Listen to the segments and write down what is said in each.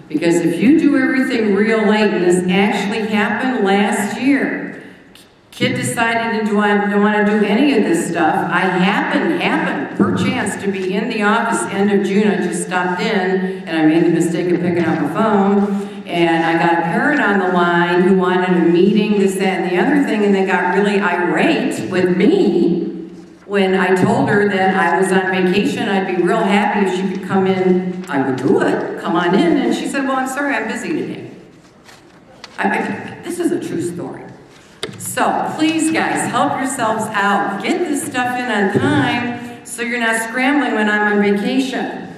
Because if you do everything real late, and this actually happened last year, kid decided to don't want to do any of this stuff. I happened, per chance, to be in the office end of June. I just stopped in, and I made the mistake of picking up the phone, and I got a parent on the line who wanted a meeting, this, that, and the other thing, and they got really irate with me when I told her that I was on vacation. I'd be real happy if she could come in. I would do it. Come on in. And she said, well, I'm sorry, I'm busy today. This is a true story. So please, guys, help yourselves out. Get this stuff in on time so you're not scrambling when I'm on vacation.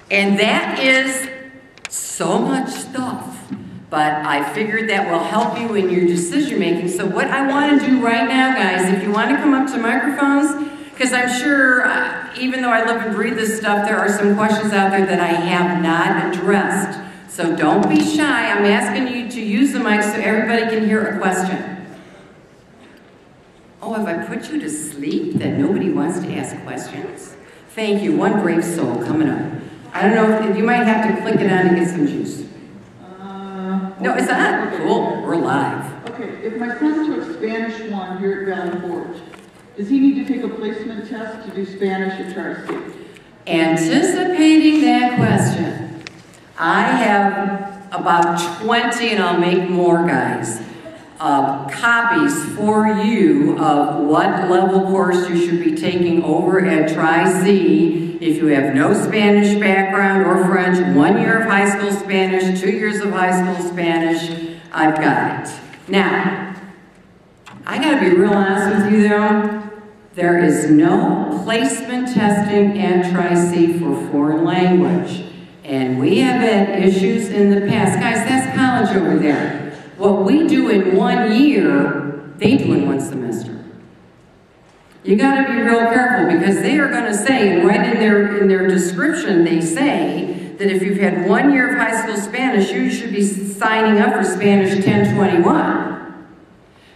And that is so much stuff. But I figured that will help you in your decision making. So what I want to do right now, guys, if you want to come up to microphones, because I'm sure, even though I live and breathe this stuff, there are some questions out there that I have not addressed. So don't be shy. I'm asking you to use the mic so everybody can hear a question. Oh, have I put you to sleep that nobody wants to ask questions? Thank you. One brave soul coming up. I don't know if you might have to click it on to get some juice. No, it's not. Okay. Cool. We're live. Okay, if my son took Spanish 1 here at Valley Forge, does he need to take a placement test to do Spanish at Tri-State? Anticipating that question, I have about 20, and I'll make more, guys, copies for you of what level course you should be taking over at Tri-C. If you have no Spanish background or French, 1 year of high school Spanish, 2 years of high school Spanish, I've got it. Now, I gotta be real honest with you though, there is no placement testing at Tri-C for foreign language. And we have had issues in the past. Guys, that's college over there. What we do in 1 year, they do in 1 semester. You got to be real careful because they are going to say, and right in their description, they say that if you've had 1 year of high school Spanish, you should be signing up for Spanish 1021.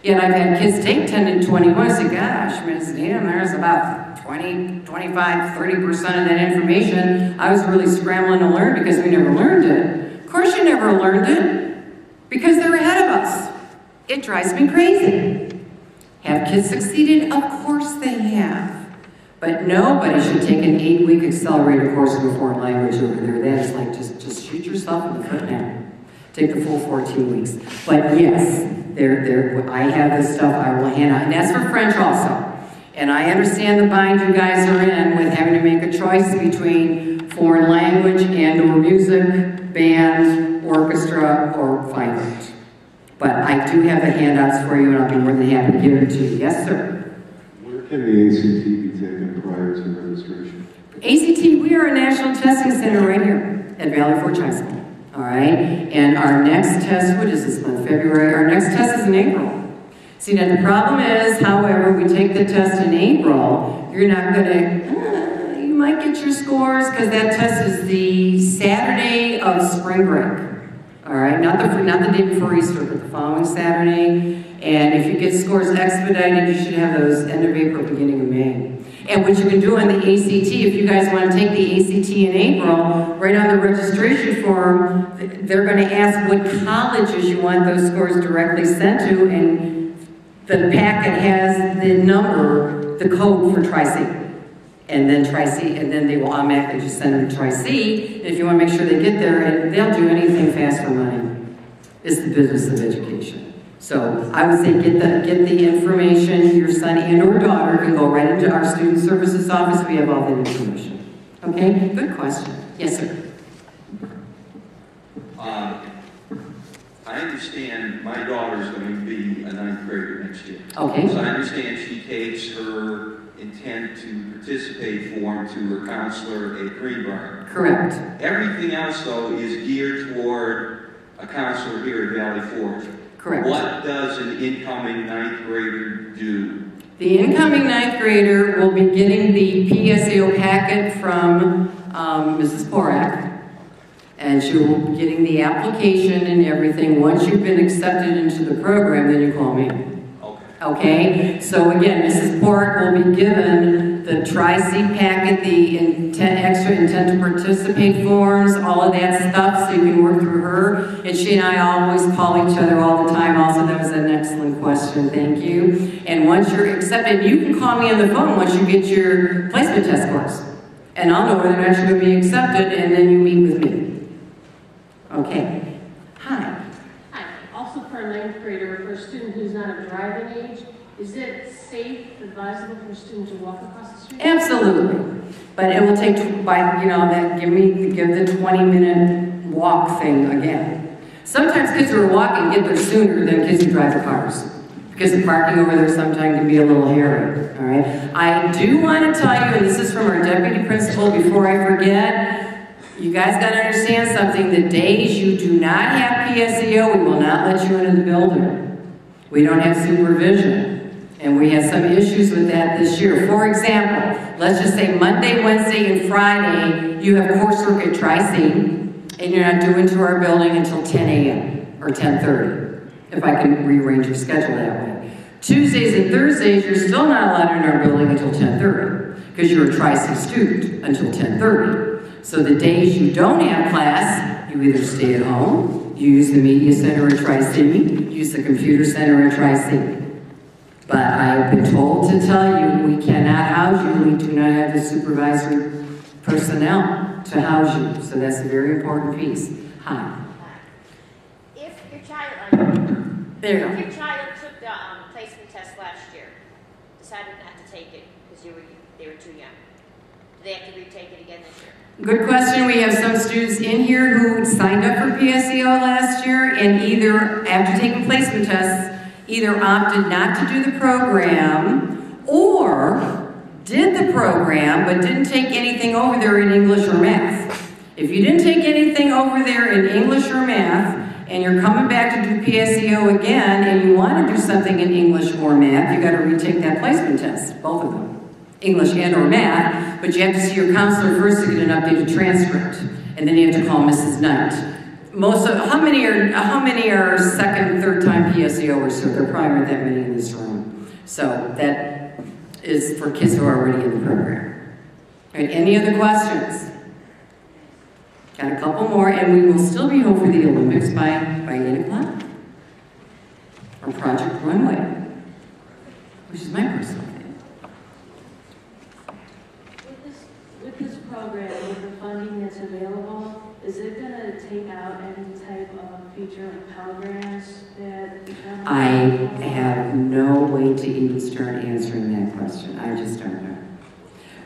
Yet I've had kids take 10 and 21 and say, gosh, Ms. Dan, there's about 20, 25, 30% of that information. I was really scrambling to learn because we never learned it. Of course you never learned it because they're ahead of us. It drives me crazy. Have kids succeeded? Of course they have. But nobody should take an 8-week accelerated course in a foreign language over there. That is like, just shoot yourself in the foot now. Take the full 14 weeks. But yes, I have this stuff I will hand out. And that's for French also. And I understand the bind you guys are in with having to make a choice between foreign language and or music, band, orchestra, or fine art. But I do have the handouts for you, and I'll be more than happy to give them to you. Yes, sir? Where can the ACT be taken prior to registration? ACT, we are a national testing center right here at Valley Forge High School. All right? And our next test, what is this month? February? Our next test is in April. See, now the problem is, however, we take the test in April, you're not going to, you might get your scores because that test is the Saturday of spring break. All right, not the day before Easter, but the following Saturday. And if you get scores expedited, you should have those end of April, beginning of May. And what you can do on the ACT, if you guys want to take the ACT in April, right on the registration form, they're going to ask what colleges you want those scores directly sent to, and the packet has the number, the code for Tri-C. And then Tri-C, and then they will automatically just send them to Tri-C. And if you want to make sure they get there, and they'll do anything fast for money. It's the business of education. So I would say get the information. Your son and or daughter can go right into our student services office. We have all that information. Okay, good question. Yes, sir. I understand my daughter's going to be a 9th grader next year. Okay. So I understand she takes her intent to participate form to her counselor at Greenbrier. Correct. Everything else, though, is geared toward a counselor here at Valley Forge. Correct. What does an incoming 9th grader do? The incoming 9th grader will be getting the PSEO packet from Mrs. Porak. And she will be getting the application and everything. Once you've been accepted into the program, then you call me. Okay. Okay? So again, Mrs. Porak will be given the Tri-C packet, the extra intent to participate forms, all of that stuff, so you can work through her. And she and I always call each other all the time. Also, that was an excellent question, thank you. And once you're accepted, you can call me on the phone once you get your placement test scores. And I'll know whether or not you're going to be accepted, and then you meet with me. Okay. Hi. Hi. Also for a ninth grader, for a student who's not of driving age, is it safe, advisable for a student to walk across the street? Absolutely. But it will take, give the 20-minute walk thing again. Sometimes kids who are walking get there sooner than kids who drive the cars. Because the parking over there sometimes can be a little hairy, all right? I do want to tell you, and this is from our deputy principal, before I forget, you guys got to understand something. The days you do not have PSEO, we will not let you into the building. We don't have supervision. And we had some issues with that this year. For example, let's just say Monday, Wednesday, and Friday, you have coursework at Tri-C, and you're not due into our building until 10 a.m. or 10:30, if I can rearrange your schedule that way. Tuesdays and Thursdays, you're still not allowed in our building until 10:30, because you're a Tri-C student until 10:30. So the days you don't have class, you either stay at home, you use the media center at Tri-C, use the computer center at Tri-C. But I've been told to tell you, we cannot house you. We do not have the supervisory personnel to house you. So that's a very important piece. Hi. If your child, There you if go. your child took the placement test last year, decided not to take it because they were too young, do they have to retake it again this year? Good question. We have some students in here who signed up for PSEO last year and either, after taking placement tests, either opted not to do the program or did the program but didn't take anything over there in English or math. If you didn't take anything over there in English or math and you're coming back to do PSEO again and you want to do something in English or math, you got to retake that placement test, both of them, English and or math, but you have to see your counselor first to get an updated transcript, and then you have to call Mrs. Knight. How many are second, third time PSEOers? So there probably aren't that many in this room. So that is for kids who are already in the program. All right, any other questions? Got a couple more, and we will still be home for the Olympics by 8 o'clock. Or Project Runway, which is my personal favorite. With this program, with the funding that's available, is it going to take out any type of feature like Pell Grants that I have no way to even start answering that question. I just don't know.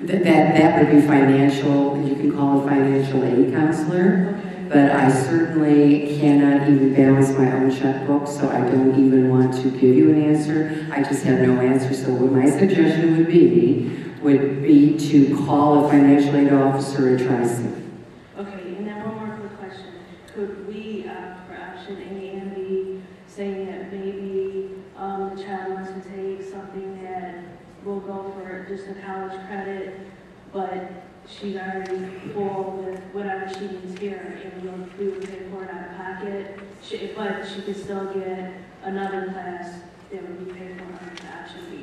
That would be financial, you can call a financial aid counselor, okay. But I certainly cannot even balance my own checkbook, so I don't even want to give you an answer. I just have no answer. So what my suggestion would be to call a financial aid officer at Tri-C. Okay, and then one more quick question. Could we, for option A and B, saying that maybe the child wants to take something that will go for just a college credit, but she's already full with whatever she needs here, and we would pay for it out of pocket, but she could still get another class that would be paid for under option B.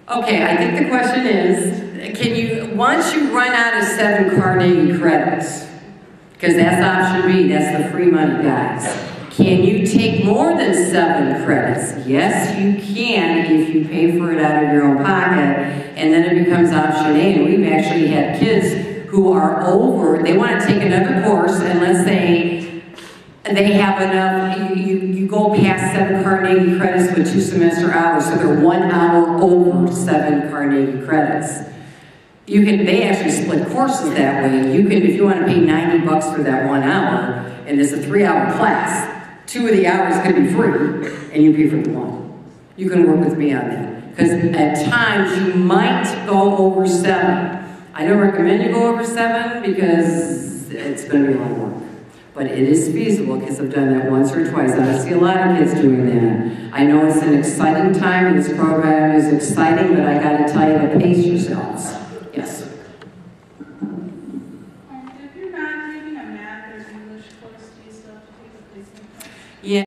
Okay, I think the question is, once you run out of 7 Carnegie credits, because that's option B, that's the free money, guys. Can you take more than 7 credits? Yes, you can if you pay for it out of your own pocket, and then it becomes option A. And we've actually had kids who are over, they want to take another course, and let's say they have enough, you go past 7 Carnegie credits with 2 semester hours, so they're 1 hour over 7 Carnegie credits. They actually split courses that way. You can, if you want to pay $90 for that 1 hour, and it's a 3-hour class, 2 of the hours can be free, and you pay for the 1. You can work with me on that. Because at times, you might go over 7. I don't recommend you go over 7, because it's going to be a lot of work. But it is feasible, because I've done that once or twice. I see a lot of kids doing that. I know it's an exciting time, and this program is exciting, but I got to tell you to pace yourselves.